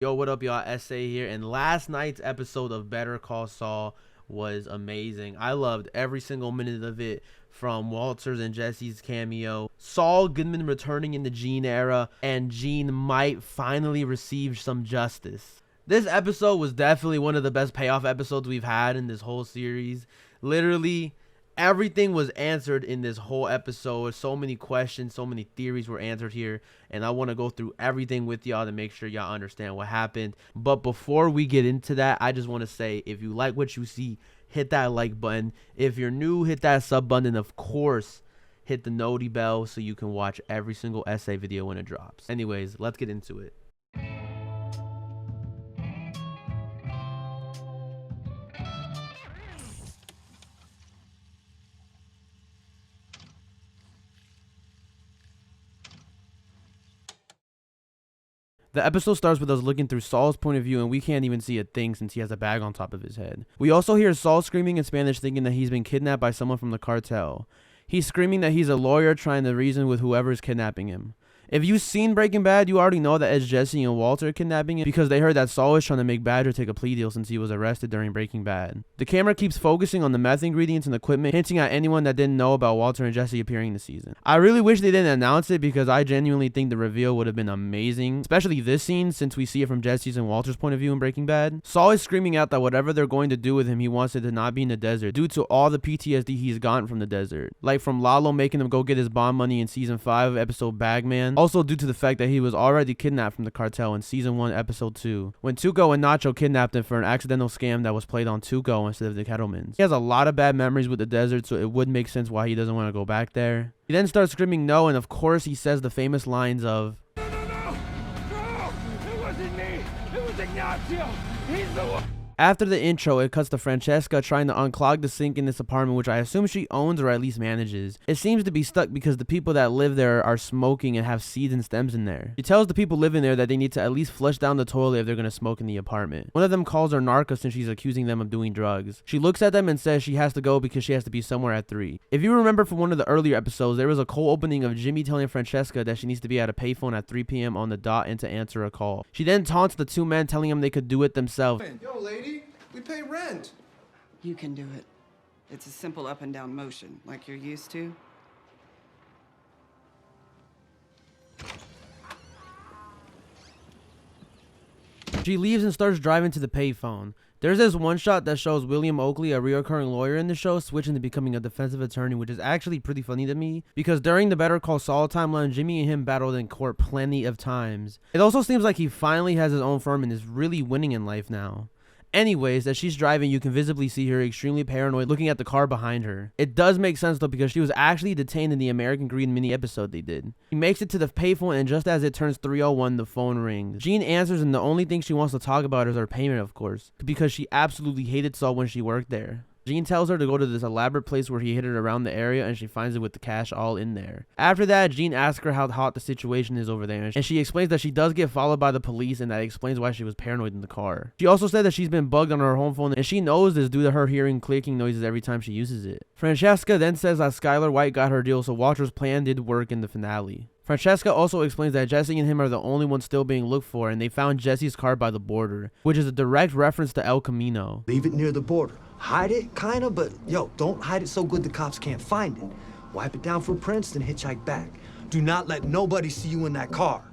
Yo, what up, y'all? SA here. And last night's episode of Better Call Saul was amazing. I loved every single minute of it, from Walter's and Jesse's cameo, Saul Goodman returning in the Gene era, and Gene might finally receive some justice. This episode was definitely one of the best payoff episodes we've had in this whole series. Literally, everything was answered in this whole episode. So many questions, so many theories were answered here, and I want to go through everything with y'all to make sure y'all understand what happened. But before we get into that, I just want to say, if you like what you see, hit that like button. If you're new, hit that sub button, and of course hit the noti bell so you can watch every single essay video when it drops. Anyways, let's get into it. The episode starts with us looking through Saul's point of view, and we can't even see a thing since he has a bag on top of his head. We also hear Saul screaming in Spanish, thinking that he's been kidnapped by someone from the cartel. He's screaming that he's a lawyer trying to reason with whoever is kidnapping him. If you've seen Breaking Bad, you already know that it's Jesse and Walter kidnapping him, because they heard that Saul is trying to make Badger take a plea deal since he was arrested during Breaking Bad. The camera keeps focusing on the meth ingredients and equipment, hinting at anyone that didn't know about Walter and Jesse appearing this season. I really wish they didn't announce it, because I genuinely think the reveal would have been amazing, especially this scene since we see it from Jesse's and Walter's point of view in Breaking Bad. Saul is screaming out that whatever they're going to do with him, he wants it to not be in the desert due to all the PTSD he's gotten from the desert. Like from Lalo making him go get his bond money in season 5 episode Bagman. Also due to the fact that he was already kidnapped from the cartel in season 1 episode 2 when Tuco and Nacho kidnapped him for an accidental scam that was played on Tuco instead of the Kettlemans. He has a lot of bad memories with the desert, so it would make sense why he doesn't want to go back there. He then starts screaming no, and of course he says the famous lines of, "No, it wasn't me, it was Ignacio, he's the one." After the intro, it cuts to Francesca trying to unclog the sink in this apartment, which I assume she owns or at least manages. It seems to be stuck because the people that live there are smoking and have seeds and stems in there. She tells the people living there that they need to at least flush down the toilet if they're going to smoke in the apartment. One of them calls her narcos since she's accusing them of doing drugs. She looks at them and says she has to go because she has to be somewhere at 3. If you remember from one of the earlier episodes, there was a cold opening of Jimmy telling Francesca that she needs to be at a payphone at 3 p.m. on the dot and to answer a call. She then taunts the two men, telling them they could do it themselves. Yo, lady. We pay rent. You can do it. It's a simple up and down motion, like you're used to. She leaves and starts driving to the payphone. There's this one shot that shows William Oakley, a recurring lawyer in the show, switching to becoming a defensive attorney, which is actually pretty funny to me, because during the Better Call Saul timeline, Jimmy and him battled in court plenty of times. It also seems like he finally has his own firm and is really winning in life now. Anyways, as she's driving, you can visibly see her extremely paranoid looking at the car behind her. It does make sense though, because she was actually detained in the American Greed mini episode they did. She makes it to the payphone, and just as it turns 3:01, the phone rings. Jean answers, and the only thing she wants to talk about is her payment, of course, because she absolutely hated Saul when she worked there. Jean tells her to go to this elaborate place where he hid it around the area, and she finds it with the cash all in there. After that, Jean asks her how hot the situation is over there, and she explains that she does get followed by the police, and that explains why she was paranoid in the car. She also said that she's been bugged on her home phone, and she knows this due to her hearing clicking noises every time she uses it. Francesca then says that Skylar White got her deal, so Walter's plan did work in the finale. Francesca also explains that Jesse and him are the only ones still being looked for, and they found Jesse's car by the border, which is a direct reference to El Camino. Leave it near the border. Hide it, kinda, but yo, don't hide it so good the cops can't find it. Wipe it down for prints, then hitchhike back. Do not let nobody see you in that car.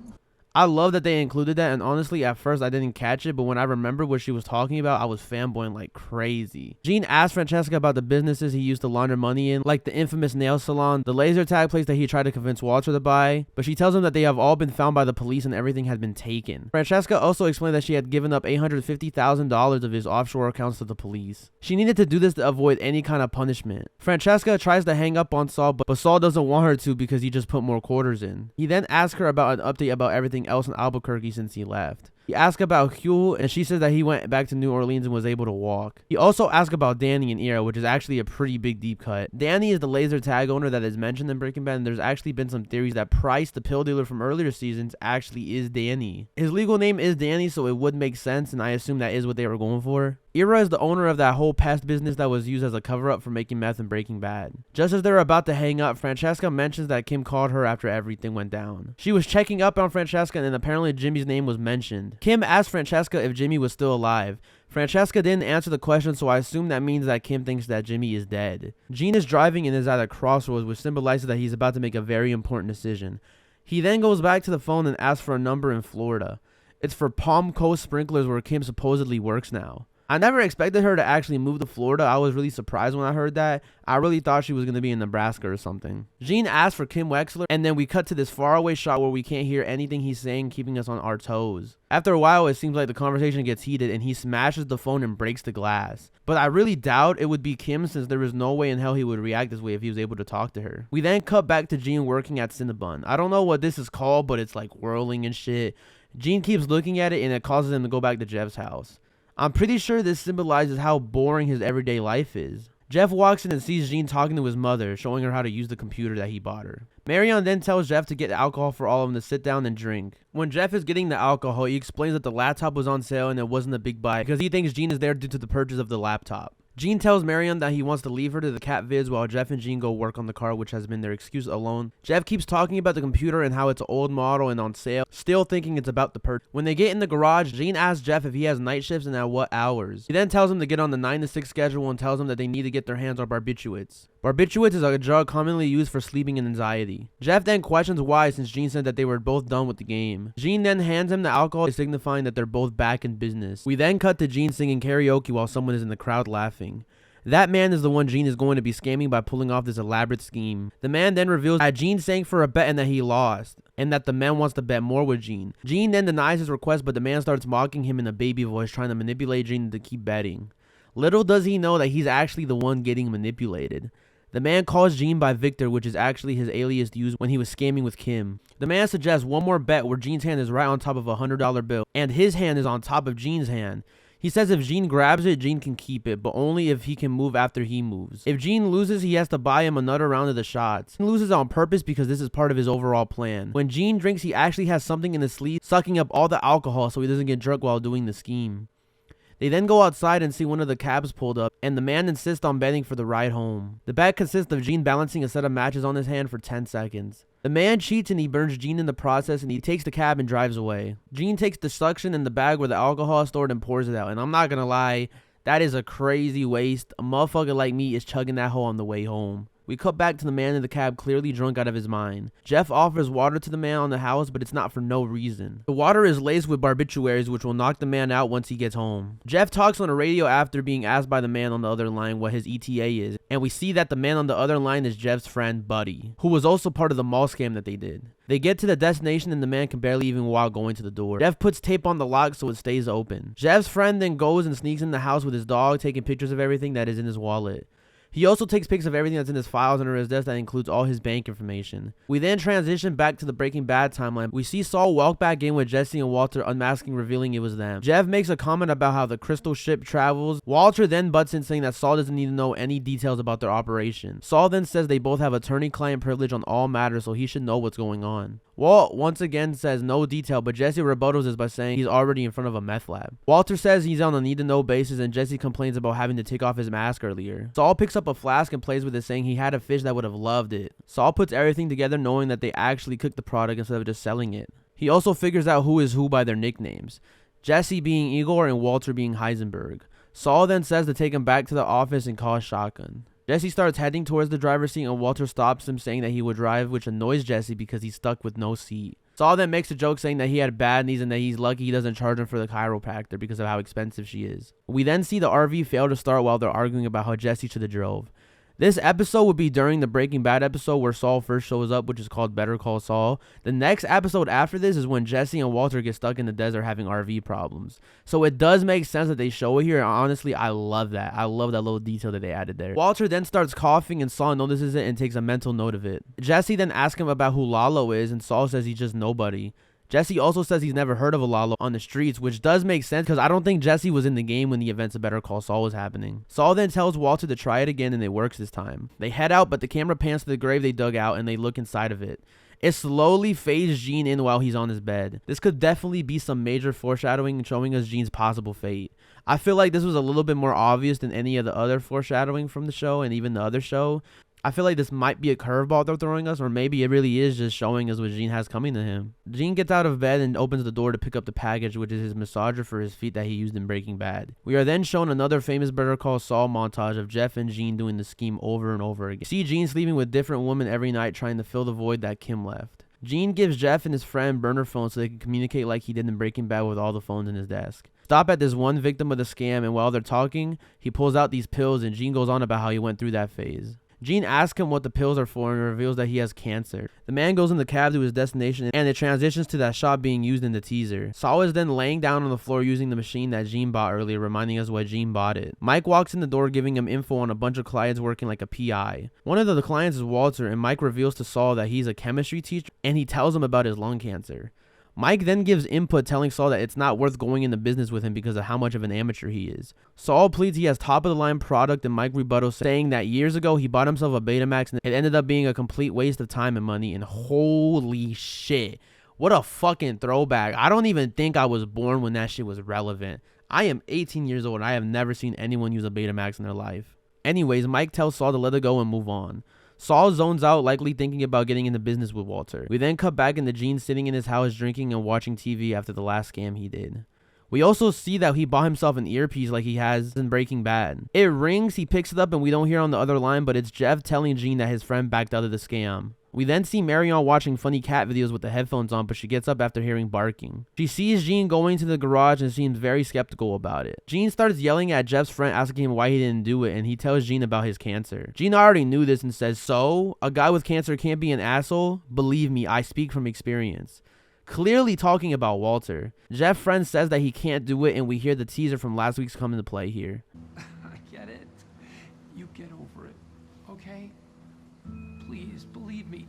I love that they included that, and honestly, at first I didn't catch it, but when I remembered what she was talking about, I was fanboying like crazy. Jean asked Francesca about the businesses he used to launder money in, like the infamous nail salon, the laser tag place that he tried to convince Walter to buy, but she tells him that they have all been found by the police and everything had been taken. Francesca also explained that she had given up $850,000 of his offshore accounts to the police. She needed to do this to avoid any kind of punishment. Francesca tries to hang up on Saul, but Saul doesn't want her to because he just put more quarters in. He then asks her about an update about everything else in Albuquerque since he left. He asked about Hugh, and she says that he went back to New Orleans and was able to walk. He also asked about Danny and Ira, which is actually a pretty big deep cut. Danny is the laser tag owner that is mentioned in Breaking Bad, and there's actually been some theories that Price, the pill dealer from earlier seasons, actually is Danny. His legal name is Danny, so it would make sense, and I assume that is what they were going for. Ira is the owner of that whole past business that was used as a cover-up for making meth in Breaking Bad. Just as they're about to hang up, Francesca mentions that Kim called her after everything went down. She was checking up on Francesca and apparently Jimmy's name was mentioned. Kim asked Francesca if Jimmy was still alive. Francesca didn't answer the question, so I assume that means that Kim thinks that Jimmy is dead. Gene is driving and is at a crossroads, which symbolizes that he's about to make a very important decision. He then goes back to the phone and asks for a number in Florida. It's for Palm Coast Sprinklers, where Kim supposedly works now. I never expected her to actually move to Florida. I was really surprised when I heard that. I really thought she was going to be in Nebraska or something. Gene asks for Kim Wexler, and then we cut to this faraway shot where we can't hear anything he's saying, keeping us on our toes. After a while, it seems like the conversation gets heated, and he smashes the phone and breaks the glass. But I really doubt it would be Kim, since there was no way in hell he would react this way if he was able to talk to her. We then cut back to Gene working at Cinnabon. I don't know what this is called, but it's like whirling and shit. Gene keeps looking at it, and it causes him to go back to Jeff's house. I'm pretty sure this symbolizes how boring his everyday life is. Jeff walks in and sees Gene talking to his mother, showing her how to use the computer that he bought her. Marion then tells Jeff to get alcohol for all of them to sit down and drink. When Jeff is getting the alcohol, he explains that the laptop was on sale and it wasn't a big buy because he thinks Gene is there due to the purchase of the laptop. Gene tells Marion that he wants to leave her to the cat vids while Jeff and Gene go work on the car, which has been their excuse alone. Jeff keeps talking about the computer and how it's an old model and on sale, still thinking it's about the purchase. When they get in the garage, Gene asks Jeff if he has night shifts and at what hours. He then tells him to get on the 9 to 6 schedule and tells him that they need to get their hands on barbiturates. Barbiturates is a drug commonly used for sleeping and anxiety. Jeff then questions why, since Gene said that they were both done with the game. Gene then hands him the alcohol, signifying that they're both back in business. We then cut to Gene singing karaoke while someone is in the crowd laughing. That man is the one Gene is going to be scamming by pulling off this elaborate scheme. The man then reveals that Gene sang for a bet and that he lost, and that the man wants to bet more with Gene. Gene then denies his request, but the man starts mocking him in a baby voice, trying to manipulate Gene to keep betting. Little does he know that he's actually the one getting manipulated. The man calls Gene by Victor, which is actually his alias used when he was scamming with Kim. The man suggests one more bet where Gene's hand is right on top of a $100 bill, and his hand is on top of Gene's hand. He says if Gene grabs it, Gene can keep it, but only if he can move after he moves. If Gene loses, he has to buy him another round of the shots. He loses on purpose because this is part of his overall plan. When Gene drinks, he actually has something in his sleeve, sucking up all the alcohol so he doesn't get drunk while doing the scheme. They then go outside and see one of the cabs pulled up, and the man insists on betting for the ride home. The bet consists of Gene balancing a set of matches on his hand for 10 seconds. The man cheats and he burns Gene in the process, and he takes the cab and drives away. Gene takes the suction in the bag where the alcohol is stored and pours it out, and I'm not gonna lie, that is a crazy waste. A motherfucker like me is chugging that hoe on the way home. We cut back to the man in the cab, clearly drunk out of his mind. Jeff offers water to the man on the house, but it's not for no reason. The water is laced with barbiturates, which will knock the man out once he gets home. Jeff talks on the radio after being asked by the man on the other line what his ETA is, and we see that the man on the other line is Jeff's friend, Buddy, who was also part of the mall scam that they did. They get to the destination and the man can barely even walk going to the door. Jeff puts tape on the lock so it stays open. Jeff's friend then goes and sneaks in the house with his dog, taking pictures of everything that is in his wallet. He also takes pics of everything that's in his files under his desk that includes all his bank information. We then transition back to the Breaking Bad timeline. We see Saul walk back in with Jesse and Walter unmasking, revealing it was them. Jeff makes a comment about how the crystal ship travels. Walter then butts in saying that Saul doesn't need to know any details about their operation. Saul then says they both have attorney-client privilege on all matters, so he should know what's going on. Walt once again says no detail, but Jesse rebuttals this by saying he's already in front of a meth lab. Walter says he's on a need-to-know basis, and Jesse complains about having to take off his mask earlier. Saul picks up a flask and plays with it, saying he had a fish that would have loved it. Saul puts everything together, knowing that they actually cooked the product instead of just selling it. He also figures out who is who by their nicknames, Jesse being Igor and Walter being Heisenberg. Saul then says to take him back to the office and call shotgun. Jesse starts heading towards the driver's seat and Walter stops him, saying that he would drive, which annoys Jesse because he's stuck with no seat. Saul then makes a joke saying that he had bad knees and that he's lucky he doesn't charge him for the chiropractor because of how expensive she is. We then see the RV fail to start while they're arguing about how Jesse should have drove. This episode would be during the Breaking Bad episode where Saul first shows up, which is called Better Call Saul. The next episode after this is when Jesse and Walter get stuck in the desert having RV problems. So it does make sense that they show it here, and honestly, I love that. I love that little detail that they added there. Walter then starts coughing, and Saul notices it and takes a mental note of it. Jesse then asks him about who Lalo is, and Saul says he's just nobody. Jesse also says he's never heard of a Lalo on the streets, which does make sense because I don't think Jesse was in the game when the events of Better Call Saul was happening. Saul then tells Walter to try it again and it works this time. They head out, but the camera pans to the grave they dug out and they look inside of it. It slowly fades Gene in while he's on his bed. This could definitely be some major foreshadowing showing us Gene's possible fate. I feel like this was a little bit more obvious than any of the other foreshadowing from the show and even the other show. I feel like this might be a curveball they're throwing us, or maybe it really is just showing us what Gene has coming to him. Gene gets out of bed and opens the door to pick up the package, which is his massager for his feet that he used in Breaking Bad. We are then shown another famous Better Call Saul montage of Jeff and Gene doing the scheme over and over again. See Gene sleeping with different women every night trying to fill the void that Kim left. Gene gives Jeff and his friend burner phones so they can communicate like he did in Breaking Bad with all the phones in his desk. Stop at this one victim of the scam, and while they're talking, he pulls out these pills and Gene goes on about how he went through that phase. Gene asks him what the pills are for and reveals that he has cancer. The man goes in the cab to his destination and it transitions to that shot being used in the teaser. Saul is then laying down on the floor using the machine that Gene bought earlier, reminding us why Gene bought it. Mike walks in the door giving him info on a bunch of clients working like a PI. One of the clients is Walter, and Mike reveals to Saul that he's a chemistry teacher and he tells him about his lung cancer. Mike then gives input telling Saul that it's not worth going into business with him because of how much of an amateur he is. Saul pleads he has top of the line product and Mike rebuttals saying that years ago he bought himself a Betamax and it ended up being a complete waste of time and money, and holy shit, what a fucking throwback. I don't even think I was born when that shit was relevant. I am 18 years old and I have never seen anyone use a Betamax in their life. Anyways, Mike tells Saul to let it go and move on. Saul zones out, likely thinking about getting into business with Walter. We then cut back into Gene sitting in his house drinking and watching TV after the last scam he did. We also see that he bought himself an earpiece like he has in Breaking Bad. It rings, he picks it up, and we don't hear on the other line, but it's Jeff telling Gene that his friend backed out of the scam. We then see Marion watching funny cat videos with the headphones on, but she gets up after hearing barking. She sees Gene going to the garage and seems very skeptical about it. Gene starts yelling at Jeff's friend, asking him why he didn't do it, and he tells Gene about his cancer. Gene already knew this and says, "So? A guy with cancer can't be an asshole? Believe me, I speak from experience." Clearly talking about Walter. Jeff's friend says that he can't do it, and we hear the teaser from last week's come into play here. I get it. You get over it, okay? Please, believe me.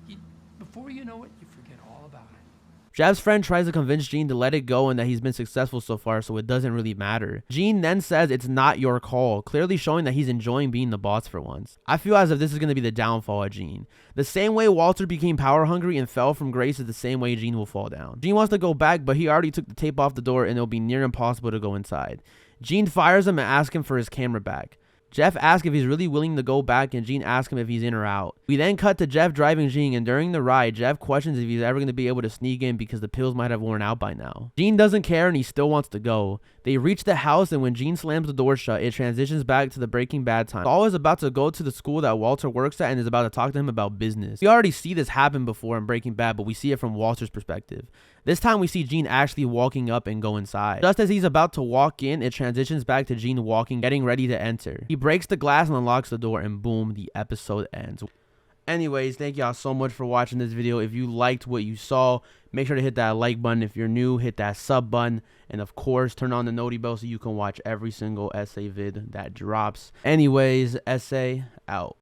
Before you know it, you forget all about it. Jeff's friend tries to convince Gene to let it go and that he's been successful so far, so it doesn't really matter. Gene then says it's not your call, clearly showing that he's enjoying being the boss for once. I feel as if this is going to be the downfall of Gene. The same way Walter became power hungry and fell from grace is the same way Gene will fall down. Gene wants to go back, but he already took the tape off the door and it'll be near impossible to go inside. Gene fires him and asks him for his camera back. Jeff asks if he's really willing to go back, and Gene asks him if he's in or out. We then cut to Jeff driving Gene, and during the ride, Jeff questions if he's ever going to be able to sneak in because the pills might have worn out by now. Gene doesn't care and he still wants to go. They reach the house, and when Gene slams the door shut, it transitions back to the Breaking Bad time. Saul is about to go to the school that Walter works at and is about to talk to him about business. We already see this happen before in Breaking Bad, but we see it from Walter's perspective. This time we see Gene actually walking up and go inside. Just as he's about to walk in, it transitions back to Gene walking, getting ready to enter. He breaks the glass and unlocks the door, and boom, the episode ends. Anyways, thank y'all so much for watching this video. If you liked what you saw, make sure to hit that like button. If you're new, hit that sub button. And of course, turn on the noti bell so you can watch every single essay vid that drops. Anyways, essay out.